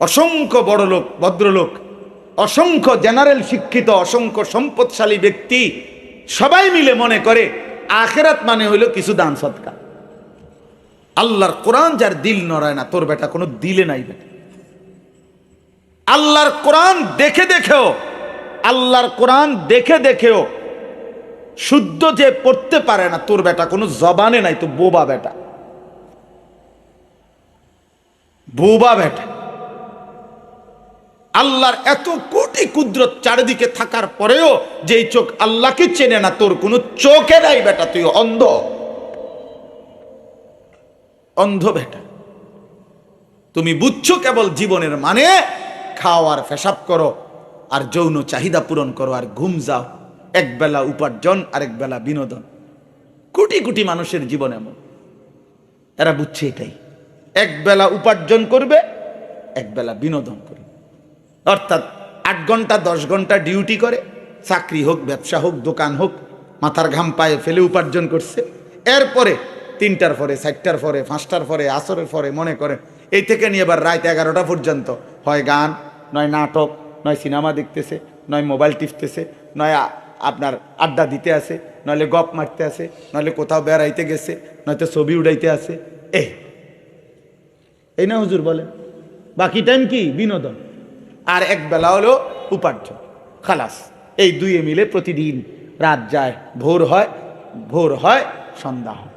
অসংখ্য বড় লোক, ভদ্রলোক, অসংখ্য জেনারেল শিক্ষিত, অসংখ্য সম্পদশালী ব্যক্তি সবাই মিলে মনে করে আখিরাত মানে হইল কিছু দান সদকা। আল্লাহর কোরআন যার দিল নড়ায় না, তোর বেটা কোনো দিলে নাই বেটা। আল্লাহর কোরআন দেখে দেখেও, আল্লাহর কোরআন দেখে দেখেও শুদ্ধ যে পড়তে পারে না, তোর বেটা কোনো জবানে নাই, তো বোবা বেটা, বোবা বেটা। আল্লাহর এত কোটি কুদরত চারিদিকে থাকার পরেও যেই চোখ আল্লাহকে চেনে না, তোর কোনো চোখে নাই বেটা, তুই অন্ধ, অন্ধ বেটা। তুমি বুঝছো কেবল জীবনের মানে খাওয়ার পেশাব করো আর যৌন চাহিদা পূরণ করো আর ঘুম যাও, এক বেলা উপার্জন আর এক বেলা বিনোদন। কোটি কোটি মানুষের জীবন এমন, এরা বুঝছে এটাই, এক বেলা উপার্জন করবে, এক বেলা বিনোদন করবে। অর্থাৎ 8 ঘন্টা 10 ঘন্টা ডিউটি করে, চাকরি হোক, ব্যবসা হোক, দোকান হোক, মাথার ঘাম পায়ে ফেলে উপার্জন করছে। এরপরে 3টার পরে, 4টার পরে, 5টার পরে, আসরের পরে মনে করেন এই থেকে নিয়ে এবার রাত 11টা পর্যন্ত হয় গান, নয় নাটক, নয় সিনেমা দেখতেছে, নয় মোবাইল টিপতেছে, নয় আপনার আড্ডা দিতে আসে, নইলে গপ মারতে আসে, নইলে কোথাও বেড়াইতে গেছে, নয়তো ছবি উড়াইতে আসে। এই না হুজুর বলেন, বাকি টাইম কি বিনোদন, আর এক বেলা হলো উপার্জন, খালাস। এই দুয়ে মিলে প্রতিদিন রাত যায়, ভোর হয়, ভোর হয়, সন্ধ্যা হয়।